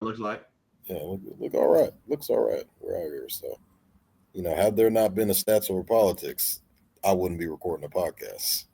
looks like. Yeah, look all right. Looks all right. We're out here. So, had there not been a stats over politics, I wouldn't be recording a podcast.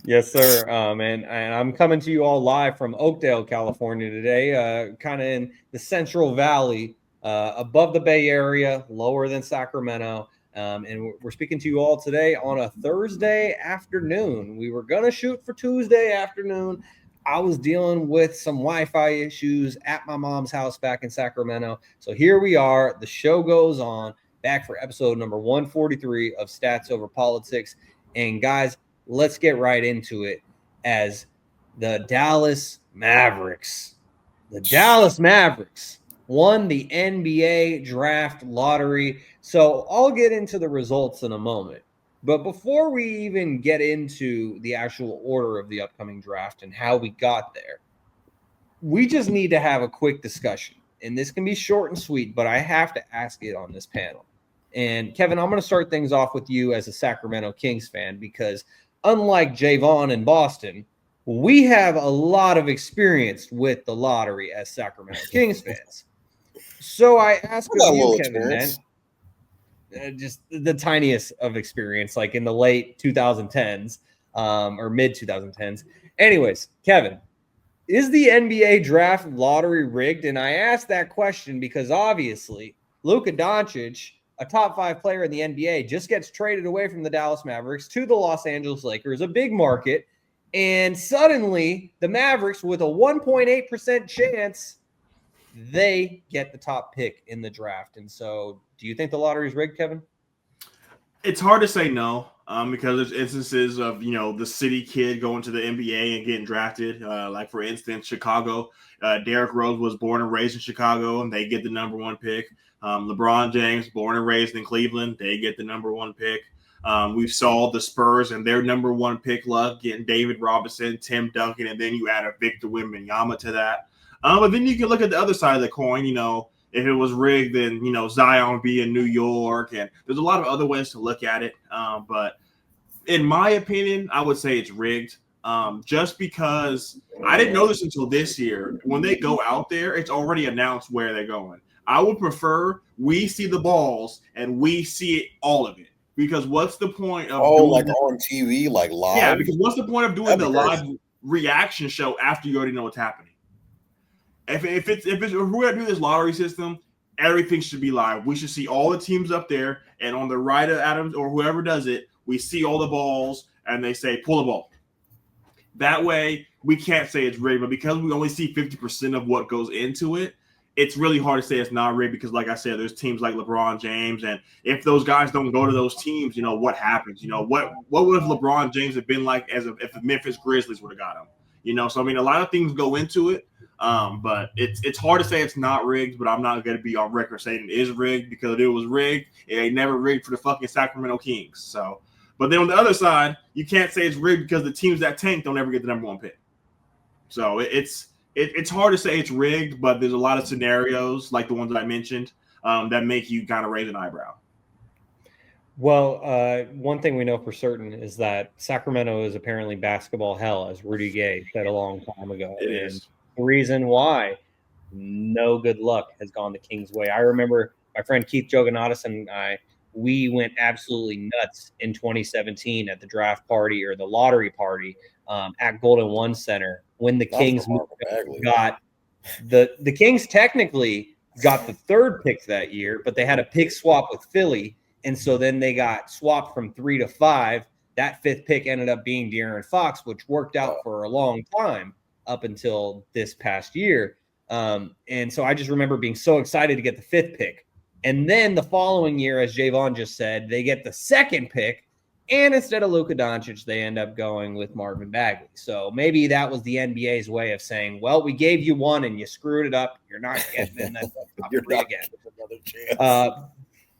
Yes, sir. And I'm coming to you all live from Oakdale, California today, kind of in the Central Valley, above the Bay Area, lower than Sacramento. And we're speaking to you all today on a Thursday afternoon. We were going to shoot for Tuesday afternoon. I was dealing with some Wi-Fi issues at my mom's house back in Sacramento. So here we are. The show goes on, back for episode number 143 of Stats Over Politics. And guys, let's get right into it as the Dallas Mavericks won the NBA draft lottery. So I'll get into the results in a moment. But before we even get into the actual order of the upcoming draft and how we got there, we just need to have a quick discussion. And this can be short and sweet, but I have to ask it on this panel. And Kevin, I'm going to start things off with you as a Sacramento Kings fan, because unlike Jaevon in Boston, we have a lot of experience with the lottery as Sacramento Kings fans. So I ask of you, Kevin, man, just the tiniest of experience, like in the late 2010s or mid 2010s. Anyways, Kevin, is the NBA draft lottery rigged? And I ask that question because obviously Luka Doncic, a top 5 player in the NBA, just gets traded away from the Dallas Mavericks to the Los Angeles Lakers, a big market. And suddenly the Mavericks, with a 1.8% chance, they get the top pick in the draft. And so do you think the lottery is rigged, Kevin? It's hard to say no, because there's instances of, the city kid going to the NBA and getting drafted. Like, for instance, Chicago. Derrick Rose was born and raised in Chicago, and they get the number 1 pick. LeBron James, born and raised in Cleveland, they get the number 1 pick. We saw the Spurs and their number 1 pick luck getting David Robinson, Tim Duncan, and then you add a Victor Wembanyama to that. But then you can look at the other side of the coin. If it was rigged, then Zion would be in New York, and there's a lot of other ways to look at it. But in my opinion, I would say it's rigged. Just because I didn't know this until this year. When they go out there, it's already announced where they're going. I would prefer we see the balls and we see it, all of it. Because what's the point of doing on TV, like live? Yeah, because what's the point of doing the live reaction show after you already know what's happening? If we're gonna do this lottery system, everything should be live. We should see all the teams up there, and on the right of Adams or whoever does it, we see all the balls, and they say pull the ball. That way, we can't say it's rigged, but because we only see 50% of what goes into it, it's really hard to say it's not rigged because, like I said, there's teams like LeBron James, and if those guys don't go to those teams, what happens? What would LeBron James have been like if the Memphis Grizzlies would have got him? So I mean, a lot of things go into it. But it's hard to say it's not rigged, but I'm not going to be on record saying it is rigged, because if it was rigged, it ain't never rigged for the fucking Sacramento Kings. So, but then on the other side, you can't say it's rigged because the teams that tank don't ever get the number 1 pick. So it's hard to say it's rigged, but there's a lot of scenarios like the ones that I mentioned that make you kind of raise an eyebrow. Well, one thing we know for certain is that Sacramento is apparently basketball hell, as Rudy Gay said a long time ago. It is. The reason why no good luck has gone the Kings' way. I remember my friend Keith Jogonatis and we went absolutely nuts in 2017 at the draft party or the lottery party at Golden One Center when the Kings got the Kings technically got the 3rd pick that year, but they had a pick swap with Philly. And so then they got swapped from 3 to 5. That 5th pick ended up being De'Aaron Fox, which worked out for a long time up until this past year. And so I just remember being so excited to get the 5th pick. And then the following year, as Jaevon just said, they get the 2nd pick. And instead of Luka Doncic, they end up going with Marvin Bagley. So maybe that was the NBA's way of saying, well, we gave you 1 and you screwed it up. You're not getting in that top 3 again. Another chance.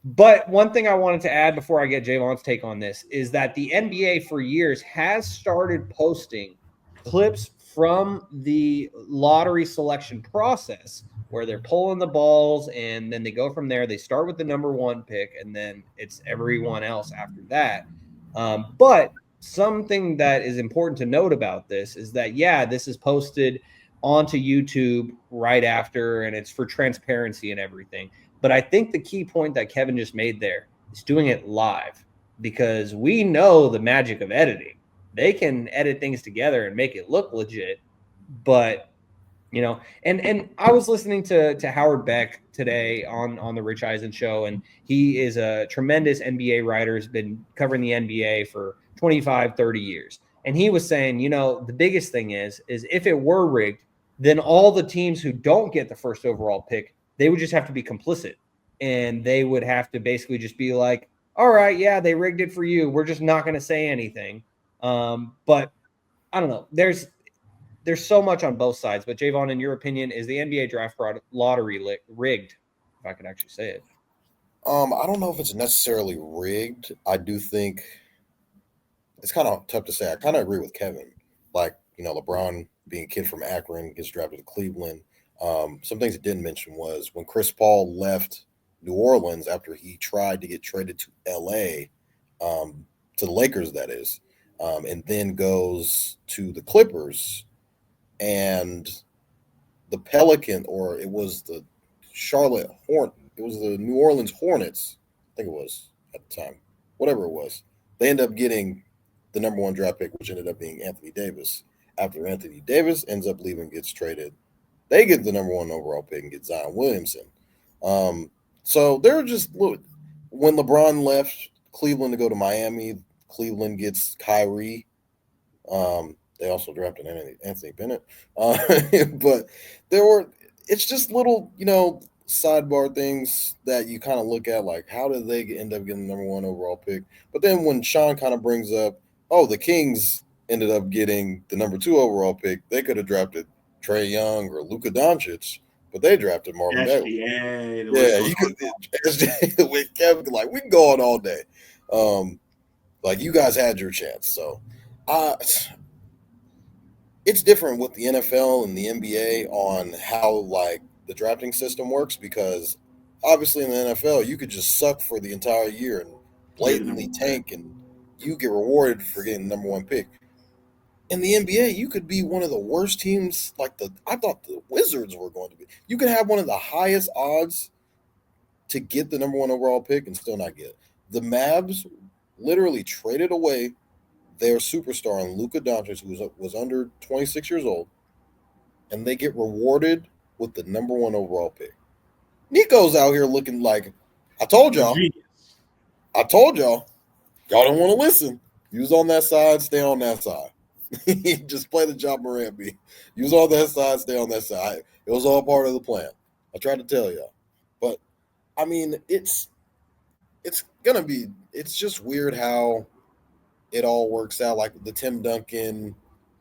But one thing I wanted to add before I get Javon's take on this is that the NBA for years has started posting clips from the lottery selection process where they're pulling the balls and then they go from there. They start with the number 1 pick and then it's everyone else after that. But something that is important to note about this is that, this is posted onto YouTube right after, and it's for transparency and everything. But I think the key point that Kevin just made there is doing it live, because we know the magic of editing. They can edit things together and make it look legit, but and I was listening to Howard Beck today on the Rich Eisen show, and he is a tremendous NBA writer, has been covering the NBA for 25, 30 years. And he was saying, the biggest thing is if it were rigged, then all the teams who don't get the first overall pick, they would just have to be complicit. And they would have to basically just be like, all right, yeah, they rigged it for you. We're just not going to say anything. But I don't know. There's so much on both sides. But Jaevon, in your opinion, is the NBA draft lottery rigged? If I could actually say it. I don't know if it's necessarily rigged. I do think it's kind of tough to say. I kind of agree with Kevin. Like, LeBron being a kid from Akron gets drafted to Cleveland. Some things he didn't mention was when Chris Paul left New Orleans after he tried to get traded to LA, to the Lakers, that is, and then goes to the Clippers. And the Pelican, or it was the it was the New Orleans Hornets, I think it was at the time, whatever it was. They end up getting the number 1 draft pick, which ended up being Anthony Davis. After Anthony Davis ends up leaving, gets traded, they get the number 1 overall pick and get Zion Williamson. So they're just, when LeBron left Cleveland to go to Miami, Cleveland gets Kyrie. They also drafted Anthony Bennett. But it's just little, sidebar things that you kind of look at, like, how did they end up getting the number 1 overall pick? But then when Shaun kind of brings up, the Kings ended up getting the number 2 overall pick, they could have drafted Trae Young or Luka Doncic, but they drafted Marvin Bagley. Yeah, you could with Kevin, like, we can go on all day. Like, you guys had your chance. So it's different with the NFL and the NBA on how, like, the drafting system works, because obviously in the NFL you could just suck for the entire year and blatantly tank, and you get rewarded for getting the number 1 pick. In the NBA, you could be one of the worst teams, like I thought the Wizards were going to be. You could have one of the highest odds to get the number 1 overall pick and still not get it. The Mavs literally traded away their superstar in Luka Doncic, who was under 26 years old, and they get rewarded with the number 1 overall pick. Nico's out here looking like, I told y'all. Y'all don't want to listen. You was on that side, stay on that side. Just play the John Morant beat. You was on that side, stay on that side. It was all part of the plan. I tried to tell y'all. But, I mean, it's just weird how it all works out. Like the Tim Duncan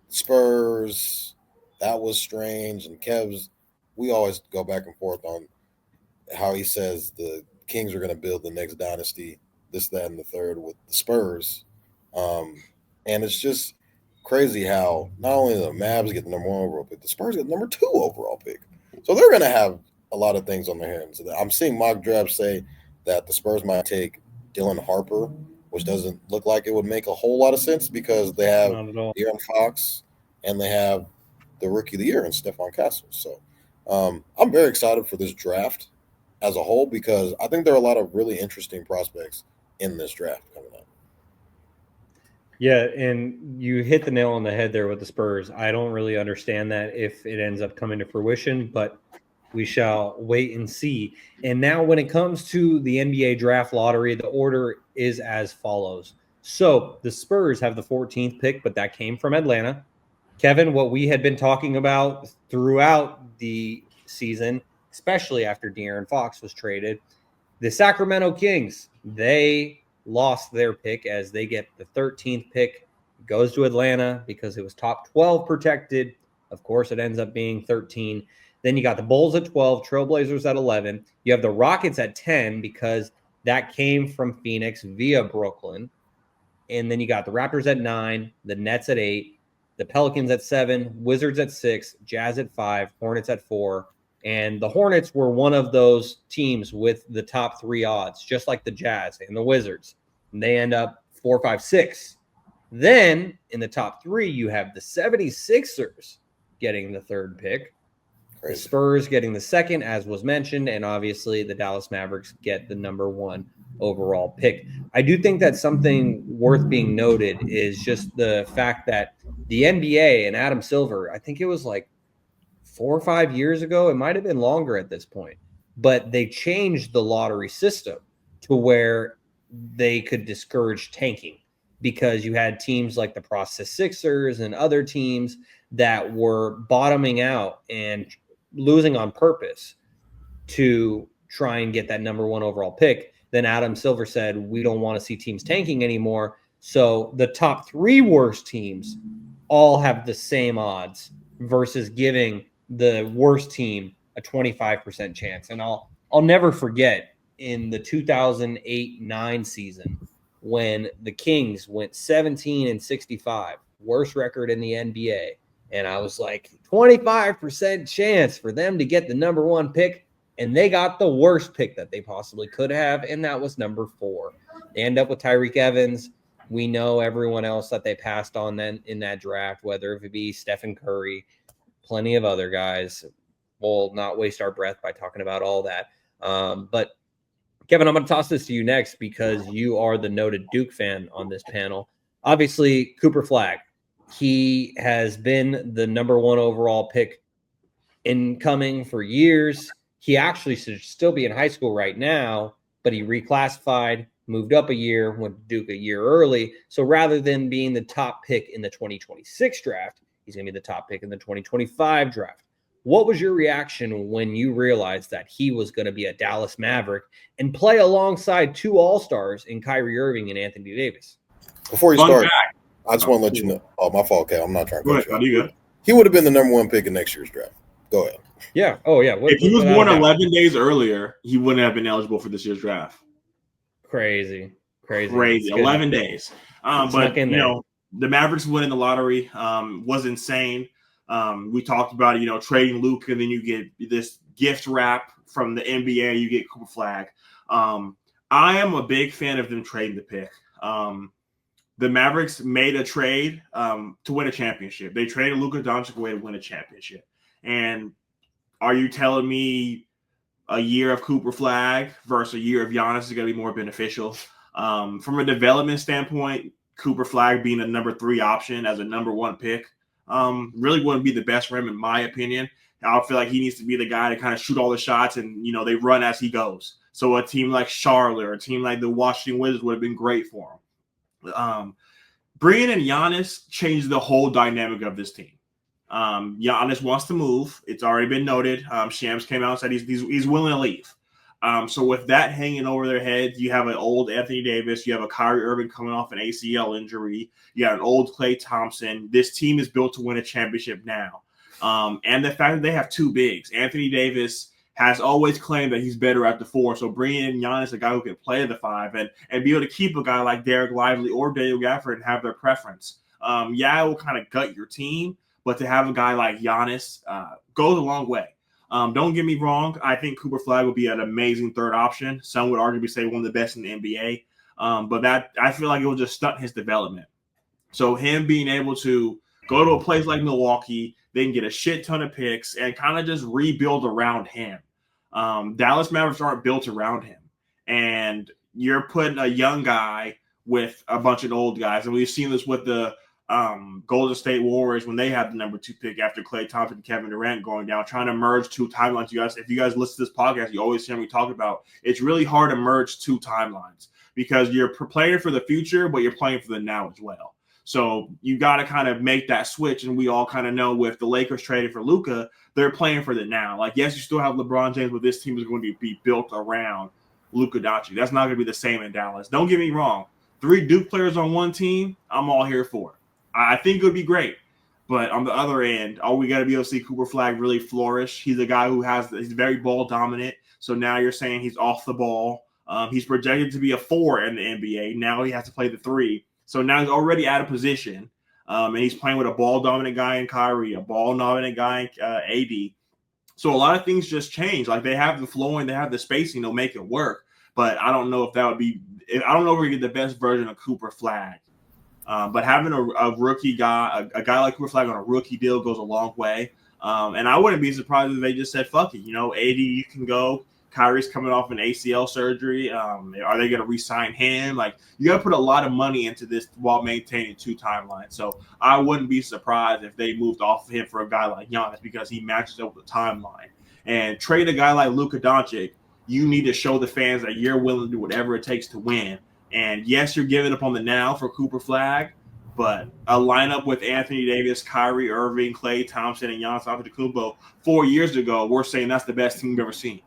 Spurs, that was strange. And Kev's, we always go back and forth on how he says the Kings are going to build the next dynasty, this, that, and the third with the Spurs. And it's just crazy how not only the Mavs get the number 1 overall pick, the Spurs get the number 2 overall pick. So they're going to have a lot of things on their hands. I'm seeing mock drafts say that the Spurs might take Dylan Harper, which doesn't look like it would make a whole lot of sense, because they have De'Aaron Fox and they have the Rookie of the Year in Stephon Castle. So I'm very excited for this draft as a whole, because I think there are a lot of really interesting prospects in this draft coming up. Yeah, and you hit the nail on the head there with the Spurs. I don't really understand that if it ends up coming to fruition, but we shall wait and see. And now when it comes to the NBA draft lottery, the order is as follows. So the Spurs have the 14th pick, but that came from Atlanta. Kevin, what we had been talking about throughout the season, especially after De'Aaron Fox was traded, the Sacramento Kings, they lost their pick as they get the 13th pick. It goes to Atlanta because it was top 12 protected. Of course, it ends up being 13. Then you got the Bulls at 12, Trailblazers at 11. You have the Rockets at 10 because that came from Phoenix via Brooklyn. And then you got the Raptors at 9, the Nets at 8, the Pelicans at 7, Wizards at 6, Jazz at 5, Hornets at 4. And the Hornets were one of those teams with the top 3 odds, just like the Jazz and the Wizards. And they end up 4, 5, 6. Then in the top 3, you have the 76ers getting the third pick. Crazy. The Spurs getting the second, as was mentioned, and obviously the Dallas Mavericks get the number 1 overall pick. I do think that something worth being noted is just the fact that the NBA and Adam Silver, I think it was like 4 or 5 years ago, it might have been longer at this point, but they changed the lottery system to where they could discourage tanking because you had teams like the Process Sixers and other teams that were bottoming out and losing on purpose to try and get that number 1 overall pick. Then Adam Silver said, we don't want to see teams tanking anymore. So the top 3 worst teams all have the same odds versus giving the worst team a 25% chance. And I'll never forget in the 2008-9 season when the Kings went 17-65, worst record in the NBA. And I was like, 25% chance for them to get the number 1 pick. And they got the worst pick that they possibly could have, and that was number 4. They end up with Tyreke Evans. We know everyone else that they passed on then in that draft, whether it be Stephen Curry, plenty of other guys. We'll not waste our breath by talking about all that. But Kevin, I'm going to toss this to you next because you are the noted Duke fan on this panel. Obviously, Cooper Flagg. He has been the number 1 overall pick incoming for years. He actually should still be in high school right now, but he reclassified, moved up a year, went to Duke a year early. So rather than being the top pick in the 2026 draft, he's going to be the top pick in the 2025 draft. What was your reaction when you realized that he was going to be a Dallas Maverick and play alongside 2 All-Stars in Kyrie Irving and Anthony Davis? Before you start, I just want to let you know. Oh, my fault, Cal. I'm not trying to cut you off. He would have been the number 1 pick in next year's draft. Go ahead. Yeah. Oh, yeah. If he was born 11 days earlier, he wouldn't have been eligible for this year's draft. Crazy. 11 days. But, you know, the Mavericks winning the lottery was insane. We talked about it, trading Luka, and then you get this gift wrap from the NBA. You get Cooper Flagg. I am a big fan of them trading the pick. The Mavericks made a trade to win a championship. They traded Luka Doncic away to win a championship. And are you telling me a year of Cooper Flagg versus a year of Giannis is going to be more beneficial? From a development standpoint, Cooper Flagg being a number 3 option as a number 1 pick really wouldn't be the best for him, in my opinion. I feel like he needs to be the guy to kind of shoot all the shots and, they run as he goes. So a team like Charlotte or a team like the Washington Wizards would have been great for him. Bringing in Giannis changed the whole dynamic of this team. Giannis wants to move. It's already been noted. Shams came out and said he's willing to leave. So with that hanging over their heads, you have an old Anthony Davis. You have a Kyrie Irving coming off an ACL injury. You got an old Klay Thompson. This team is built to win a championship now. And the fact that they have 2 bigs. Anthony Davis has always claimed that he's better at the 4. So bringing in Giannis, a guy who can play the 5, and be able to keep a guy like Derek Lively or Daniel Gafford and have their preference. It will kind of gut your team. But to have a guy like Giannis goes a long way. Don't get me wrong. I think Cooper Flagg would be an amazing 3rd option. Some would arguably say one of the best in the NBA. But that I feel like it will just stunt his development. So him being able to go to a place like Milwaukee, then get a shit ton of picks and kind of just rebuild around him. Dallas Mavericks aren't built around him. And you're putting a young guy with a bunch of old guys. And we've seen this with the Golden State Warriors when they had the number 2 pick after Klay Thompson and Kevin Durant going down, trying to merge 2 timelines. If you guys listen to this podcast, you always hear me talk about it's really hard to merge 2 timelines because you're playing for the future, but you're playing for the now as well. So you got to kind of make that switch. And we all kind of know with the Lakers trading for Luka, they're playing for the now. Like, yes, you still have LeBron James, but this team is going to be built around Luka Doncic. That's not going to be the same in Dallas. Don't get me wrong. 3 Duke players on one team, I'm all here for it. I think it would be great. But on the other end, we got to be able to see Cooper Flagg really flourish. He's a guy who he's very ball dominant. So now you're saying he's off the ball. He's projected to be a 4 in the NBA. Now he has to play the 3. So now he's already out of position. And he's playing with a ball dominant guy in Kyrie, a ball dominant guy in AD. So a lot of things just change. Like they have the flowing, they have the spacing, they'll make it work. But I don't know if that would be – I don't know if we get the best version of Cooper Flagg But having a rookie guy, a guy like Cooper Flag on a rookie deal goes a long way. And I wouldn't be surprised if they just said, fuck it. AD, you can go. Kyrie's coming off an ACL surgery. Are they going to re-sign him? Like, you got to put a lot of money into this while maintaining 2 timelines. So I wouldn't be surprised if they moved off of him for a guy like Giannis because he matches up with the timeline. And trade a guy like Luka Doncic, you need to show the fans that you're willing to do whatever it takes to win. And yes, you're giving up on the now for Cooper Flag, but a lineup with Anthony Davis, Kyrie Irving, Klay Thompson, and Giannis Antetokounmpo 4 years ago, we're saying that's the best team we've ever seen.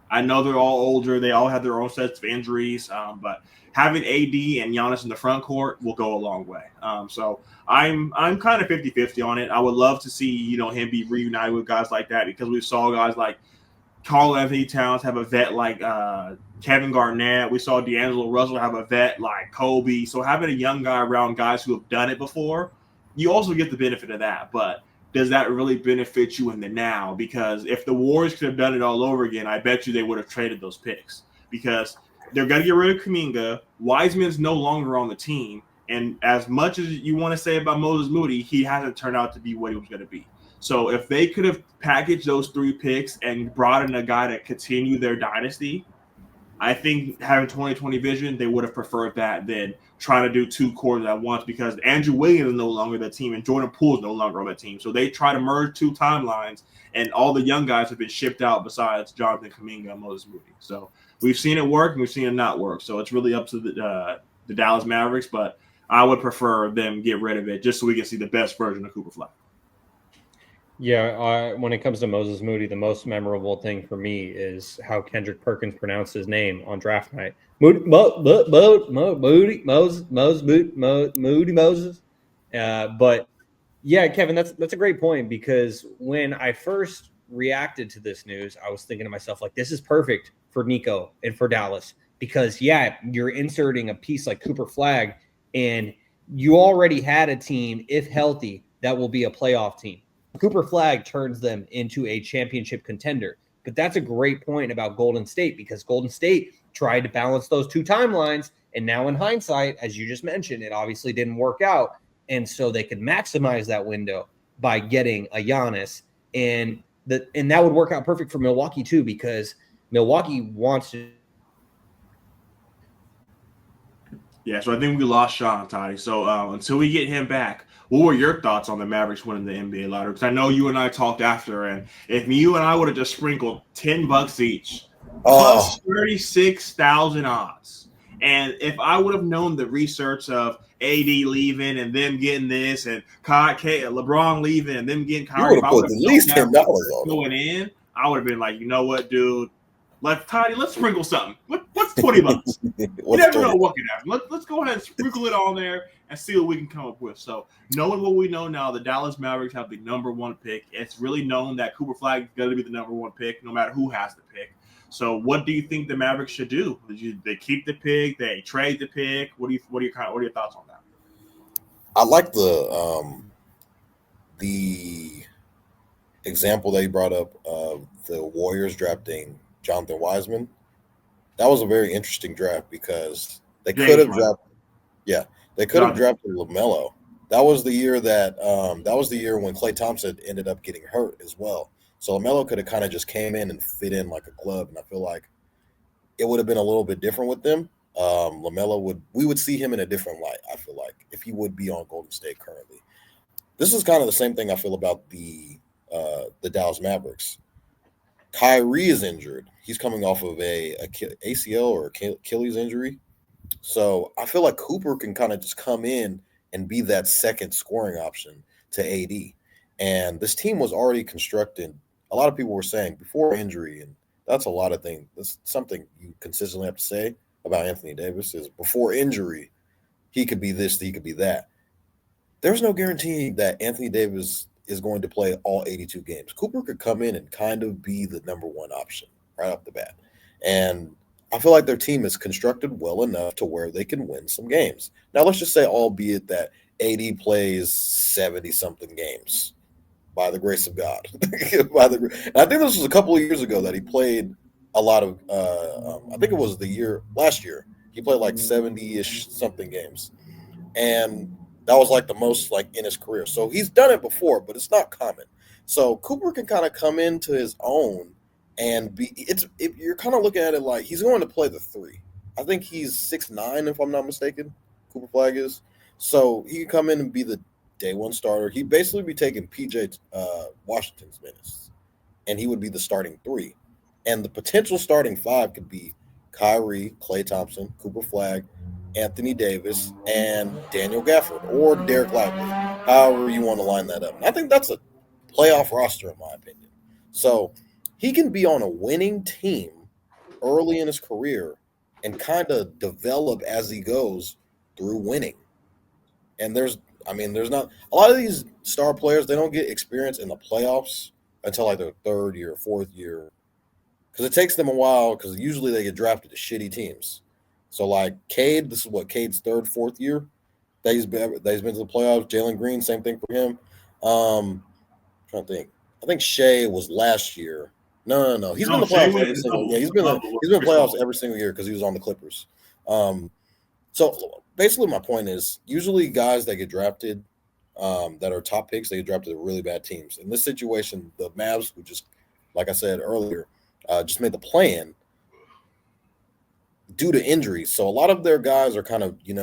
I know they're all older. They all have their own sets of injuries, but having AD and Giannis in the front court will go a long way. So I'm kind of 50-50 on it. I would love to see, him be reunited with guys like that because we saw guys like Karl Anthony Towns have a vet like Kevin Garnett. We saw D'Angelo Russell have a vet like Kobe. So having a young guy around guys who have done it before, you also get the benefit of that. But does that really benefit you in the now? Because if the Warriors could have done it all over again, I bet you they would have traded those picks because they're going to get rid of Kuminga. Wiseman's no longer on the team. And as much as you want to say about Moses Moody, he hasn't turned out to be what he was going to be. So if they could have packaged those 3 picks and brought in a guy to continue their dynasty, I think having 2020 vision, they would have preferred that than trying to do 2 quarters at once because Andrew Wiggins is no longer the team and Jordan Poole is no longer on the team. So they try to merge 2 timelines, and all the young guys have been shipped out besides Jonathan Kuminga and Moses Moody. So we've seen it work and we've seen it not work. So it's really up to the Dallas Mavericks, but I would prefer them get rid of it just so we can see the best version of Cooper Flag. Yeah, when it comes to Moses Moody, the most memorable thing for me is how Kendrick Perkins pronounced his name on draft night. Moody Moses. But yeah, Kevin, that's a great point because when I first reacted to this news, I was thinking to myself, like, this is perfect for Nico and for Dallas because, yeah, you're inserting a piece like Cooper Flag and you already had a team, if healthy, that will be a playoff team. Cooper Flag turns them into a championship contender. But that's a great point about Golden State because Golden State tried to balance those 2 timelines. And now in hindsight, as you just mentioned, it obviously didn't work out. And so they could maximize that window by getting a Giannis. And that would work out perfect for Milwaukee too because Milwaukee wants to. Yeah, so I think we lost Shaun, Toddy. So until we get him back, what were your thoughts on the Mavericks winning the NBA lottery? Because I know you and I talked after, and if you and I would have just sprinkled $10 each, plus 36,000 odds, and if I would have known the research of AD leaving and them getting this, and LeBron leaving and them getting Kyrie, you would have put at least $10 on going in, I would have been like, you know what, dude. Let's sprinkle something. What's $20? You never know what can happen. Let's go ahead and sprinkle it on there and see what we can come up with. So knowing what we know now, the Dallas Mavericks have the number 1 pick. It's really known that Cooper Flag is going to be the number 1 pick, no matter who has the pick. So what do you think the Mavericks should do? They keep the pick? They trade the pick? What are your thoughts on that? I like the example that you brought up of the Warriors drafting Jonathan Wiseman. That was a very interesting draft because they could have drafted. Yeah, they could have drafted LaMelo. That was the year when Klay Thompson ended up getting hurt as well. So LaMelo could have kind of just came in and fit in like a glove, and I feel like it would have been a little bit different with them. We would see him in a different light. I feel like if he would be on Golden State currently. This is kind of the same thing I feel about the Dallas Mavericks. Kyrie is injured. He's coming off of a ACL or Achilles injury. So I feel like Cooper can kind of just come in and be that second scoring option to AD. And this team was already constructed. A lot of people were saying before injury, and that's a lot of things. That's something you consistently have to say about Anthony Davis is before injury, he could be this, he could be that. There's no guarantee that Anthony Davis is going to play all 82 games. Cooper could come in and kind of be the number 1 option right off the bat. And I feel like their team is constructed well enough to where they can win some games. Now, let's just say, albeit that AD plays 70-something games by the grace of God. And I think this was a couple of years ago that he played a lot of I think it was last year. He played like 70-ish something games. And That was like the most like in his career. So he's done it before, but it's not common. So Cooper can kind of come into his own and you're kind of looking at it like he's going to play the 3. I think he's 6'9", if I'm not mistaken. Cooper Flag is. So he can come in and be the day one starter. He'd basically be taking PJ Washington's minutes, and he would be the starting 3. And the potential starting 5 could be Kyrie, Klay Thompson, Cooper Flag, Anthony Davis, and Daniel Gafford, or Derek Lively, however you want to line that up. And I think that's a playoff roster, in my opinion. So he can be on a winning team early in his career and kind of develop as he goes through winning. And there's not a lot of these star players, they don't get experience in the playoffs until like their 3rd year, 4th year. Because it takes them a while, because usually they get drafted to shitty teams. So like Cade, this is what Cade's 3rd, 4th year that he's been to the playoffs. Jalen Green, same thing for him. Trying to think. I think Shea was last year. No. He's been in the playoffs every single year. He's been in playoffs every single year because he was on the Clippers. So basically my point is usually guys that get drafted that are top picks, they get drafted to really bad teams. In this situation, the Mavs, who just, like I said earlier, just made the play-in due to injuries. So a lot of their guys are kind of, in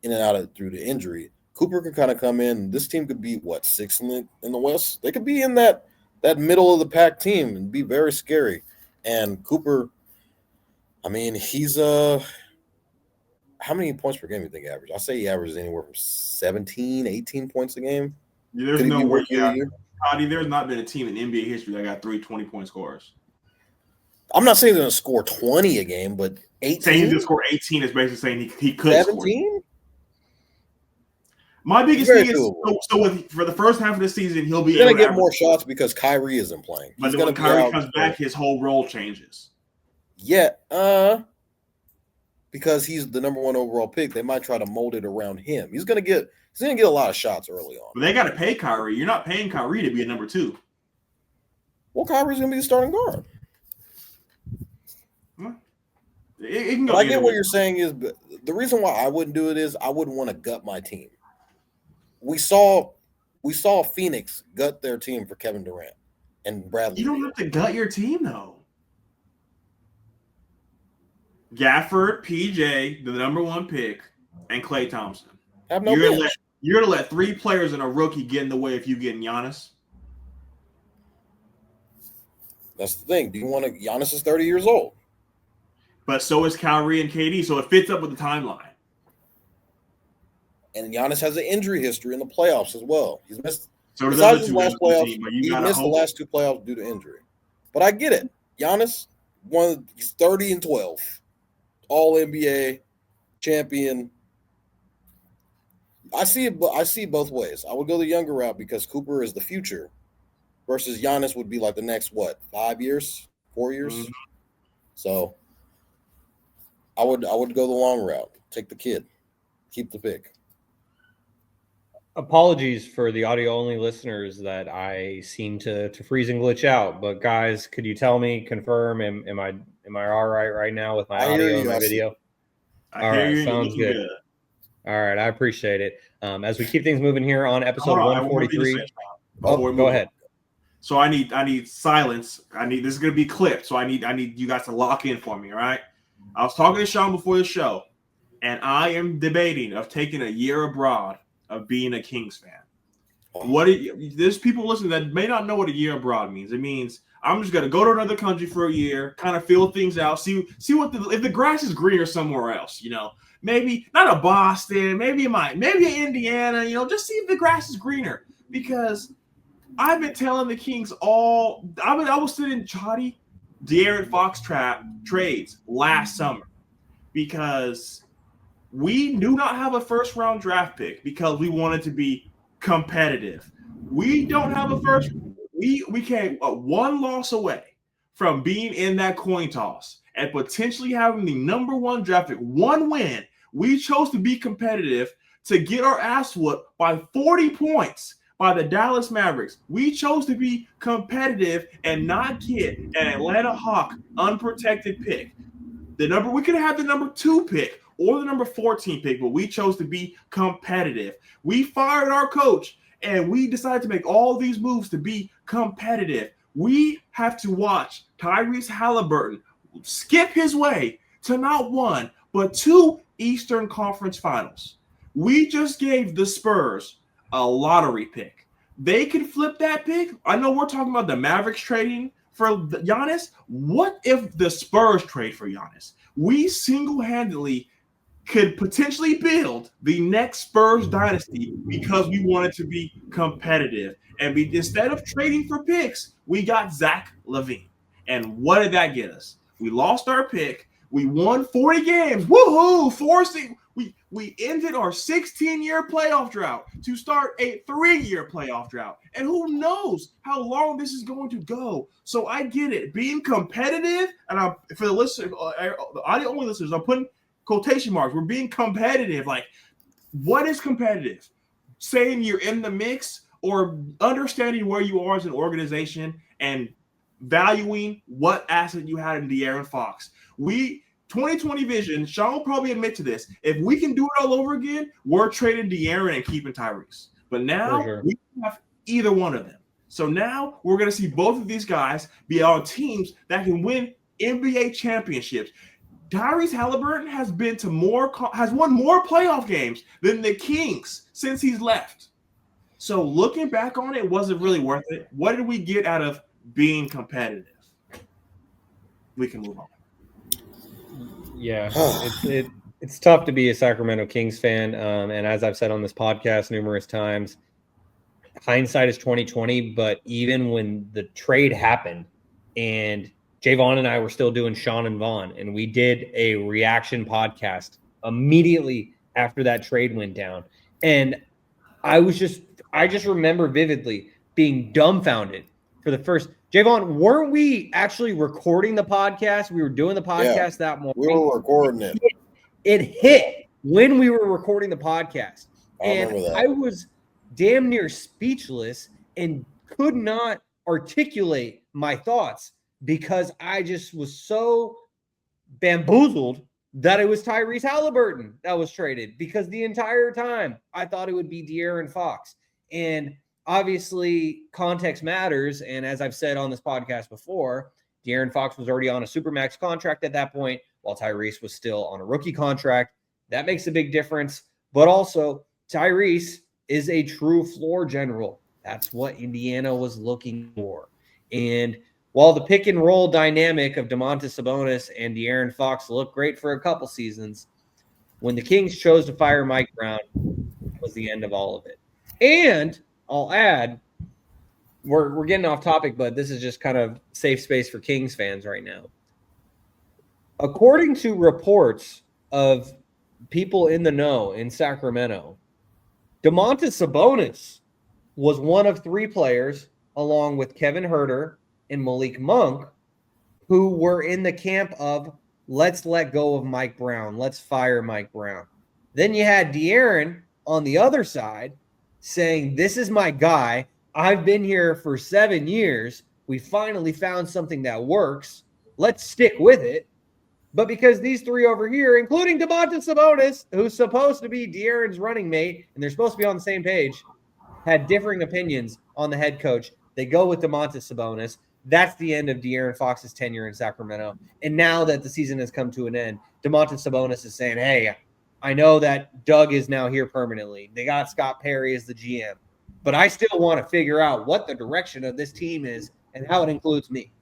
and out through the injury. Cooper could kind of come in. This team could be, 6th in the West? They could be in that middle of the pack team and be very scary. And Cooper, he's how many points per game do you think he averages? I say he averages anywhere from 17, 18 points a game. Yeah, there's no way. There's not been a team in NBA history that got 3 20-point scorers. I'm not saying he's going to score 20 a game, but 18? Saying he's going to score 18 is basically saying he could 17? Score. My biggest thing is, for the first half of the season, he'll be going to get more shots because Kyrie isn't playing. But when Kyrie comes back, his whole role changes. Yeah, because he's the number 1 overall pick, they might try to mold it around him. He's going to get a lot of shots early on. But they got to pay Kyrie. You're not paying Kyrie to be a number 2. Well, Kyrie's going to be the starting guard. It can go. I get what you're saying is the reason why I wouldn't do it is I wouldn't want to gut my team. We saw Phoenix gut their team for Kevin Durant and Bradley. You don't have to gut your team though. Gafford, PJ, the number 1 pick, and Klay Thompson. Have no you're gonna let 3 players and a rookie get in the way if you get Giannis. That's the thing. Do you want to? Giannis is 30 years old. But so is Kyrie and KD, so it fits up with the timeline. And Giannis has an injury history in the playoffs as well. He's missed. So besides his last playoffs, he missed the last 2 playoffs due to injury. But I get it. Giannis, he's 30-12, All NBA champion. I see it both ways. I would go the younger route because Cooper is the future, versus Giannis would be like the next 5 years, 4 years. Mm-hmm. So I would go the long route. Take the kid. Keep the pick. Apologies for the audio-only listeners that I seem to freeze and glitch out. But guys, could you tell me, confirm, am I all right now with my audio and my video? All right, sounds good. All right, I appreciate it. As we keep things moving here on episode 143. Go ahead. So I need silence. This is gonna be clipped. So I need you guys to lock in for me. All right. I was talking to Shaun before the show, and I am debating of taking a year abroad of being a Kings fan. There's people listening that may not know what a year abroad means. It means I'm just gonna go to another country for a year, kind of feel things out, see what if the grass is greener somewhere else. Maybe not a Boston, maybe Indiana. Just see if the grass is greener. Because I've been telling the Kings I was sitting Chotty De'Aaron Fox trades last summer because we do not have a first round draft pick because we wanted to be competitive. We don't have a first. We came 1 loss away from being in that coin toss and potentially having the number 1 draft pick. 1 win. We chose to be competitive to get our ass whooped by 40 points by the Dallas Mavericks. We chose to be competitive and not get an Atlanta Hawk unprotected pick. We could have had the number 2 pick. or the number 14 pick, but we chose to be competitive. We fired our coach and we decided to make all these moves to be competitive. We have to watch Tyrese Halliburton skip his way to not one, but 2 Eastern Conference Finals. We just gave the Spurs a lottery pick. They can flip that pick. I know we're talking about the Mavericks trading for Giannis. What if the Spurs trade for Giannis? We single-handedly could potentially build the next Spurs dynasty because we wanted to be competitive. And instead of trading for picks, we got Zach LaVine. And what did that get us? We lost our pick. We won 40 games. Woohoo! Forcing we ended our 16-year playoff drought to start a 3-year playoff drought. And who knows how long this is going to go. So I get it. Being competitive, and I'm for the listeners, the audio-only listeners, I'm putting quotation marks. We're being competitive. Like, what is competitive? Saying you're in the mix or understanding where you are as an organization and valuing what asset you had in De'Aaron Fox. 2020 vision, Shaun will probably admit to this. If we can do it all over again, we're trading De'Aaron and keeping Tyrese. But now we have either one of them. So now we're going to see both of these guys be on teams that can win NBA championships. Tyrese Halliburton has won more playoff games than the Kings since he's left. So looking back on it, was it really worth it? What did we get out of being competitive? We can move on. Yeah, it's tough to be a Sacramento Kings fan, and as I've said on this podcast numerous times, hindsight is 2020. But even when the trade happened, and Jaevon and I were still doing Shaun and Vaughn, and we did a reaction podcast immediately after that trade went down, and I just remember vividly being dumbfounded for the first. Jaevon, weren't we actually recording the podcast? We were doing the podcast that morning. We were recording it. It hit when we were recording the podcast. Remember that. I was damn near speechless and could not articulate my thoughts because I just was so bamboozled that it was Tyrese Halliburton that was traded, because the entire time I thought it would be De'Aaron Fox. And obviously, context matters, and as I've said on this podcast before, De'Aaron Fox was already on a Supermax contract at that point, while Tyrese was still on a rookie contract. That makes a big difference, but also Tyrese is a true floor general. That's what Indiana was looking for. And while the pick-and-roll dynamic of Domantas Sabonis and De'Aaron Fox looked great for a couple seasons, when the Kings chose to fire Mike Brown, it was the end of all of it. And I'll add, we're getting off topic, but this is just kind of safe space for Kings fans right now. According to reports of people in the know in Sacramento, Domantas Sabonis was one of 3 players, along with Kevin Huerter and Malik Monk, who were in the camp of let's let go of Mike Brown, let's fire Mike Brown. Then you had De'Aaron on the other side, saying, this is my guy. I've been here for 7 years. We finally found something that works. Let's stick with it. But because these 3 over here, including Domantas Sabonis, who's supposed to be De'Aaron's running mate, and they're supposed to be on the same page, had differing opinions on the head coach, they go with Domantas Sabonis. That's the end of De'Aaron Fox's tenure in Sacramento. And now that the season has come to an end, Domantas Sabonis is saying, hey, I know that Doug is now here permanently. They got Scott Perry as the GM. But I still want to figure out what the direction of this team is and how it includes me.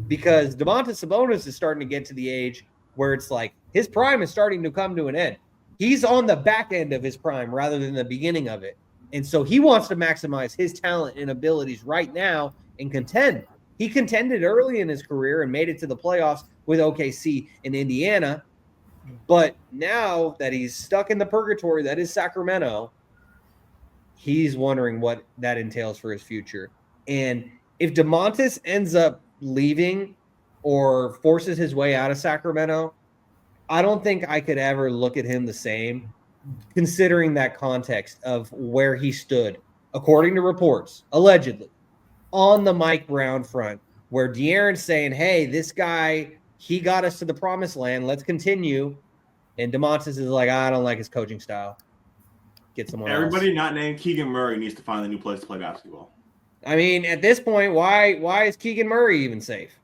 Because Domantas Sabonis is starting to get to the age where it's like his prime is starting to come to an end. He's on the back end of his prime rather than the beginning of it. And so he wants to maximize his talent and abilities right now and contend. He contended early in his career and made it to the playoffs with OKC in Indiana. But now that he's stuck in the purgatory that is Sacramento, he's wondering what that entails for his future. And if Domantas ends up leaving or forces his way out of Sacramento, I don't think I could ever look at him the same, considering that context of where he stood, according to reports, allegedly, on the Mike Brown front, where De'Aaron's saying, hey, this guy, he got us to the promised land. Let's continue. And DeMontis is like, I don't like his coaching style. Get someone Everybody else. not named Keegan Murray needs to find a new place to play basketball. I mean, at this point, why is Keegan Murray even safe?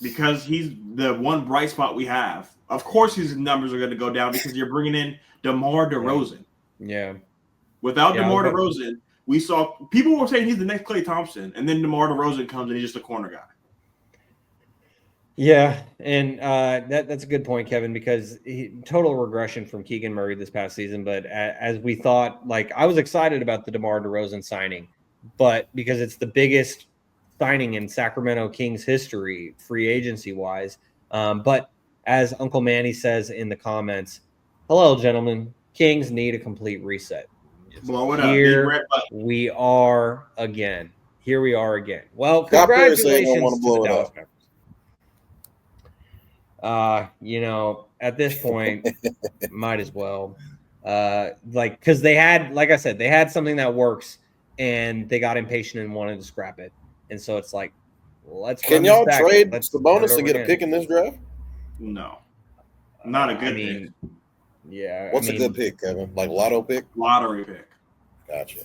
Because he's the one bright spot we have. Of course, his numbers are going to go down because you're bringing in DeMar DeRozan. Yeah. Without DeMar DeRozan, we saw people were saying he's the next Klay Thompson, and then DeMar DeRozan comes and he's just a corner guy. Yeah, and that's a good point, Kevin, because total regression from Keegan Murray this past season. But as we thought, like I was excited about the DeMar DeRozan signing, but because it's the biggest signing in Sacramento Kings history, free agency wise. But as Uncle Manny says in the comments, hello, gentlemen, Kings need a complete reset. Blow it Here we are again. Here we are again. Well, Scott Perry said he congratulations don't want to blow to the it Dallas up. Mavericks. At this point, might as well. Because they had, like I said, they had something that works, and they got impatient and wanted to scrap it. And so it's like, let's. Can y'all trade Sabonis and get a pick in this draft? No, not a good pick. Yeah. What's a good pick, Kevin? Like lotto pick? Lottery pick. Gotcha.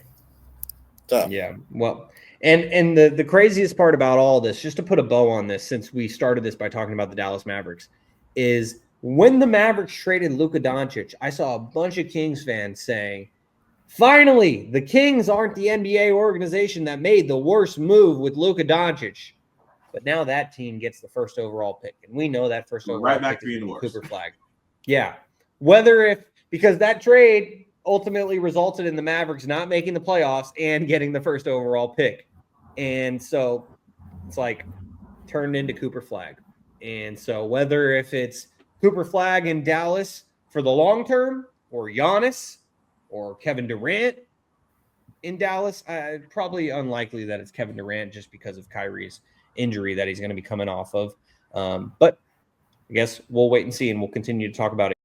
Tough. Yeah. Well, and the craziest part about all this, just to put a bow on this, since we started this by talking about the Dallas Mavericks, is when the Mavericks traded Luka Doncic, I saw a bunch of Kings fans saying, finally, the Kings aren't the NBA organization that made the worst move with Luka Doncic. But now that team gets the first overall pick. And we know that first overall pick is Cooper Flag. Yeah. Because that trade ultimately resulted in the Mavericks not making the playoffs and getting the first overall pick. And so it's like turned into Cooper Flag. And so whether if it's Cooper Flag in Dallas for the long term or Giannis or Kevin Durant in Dallas, probably unlikely that it's Kevin Durant just because of Kyrie's injury that he's going to be coming off of. But I guess we'll wait and see, and we'll continue to talk about it.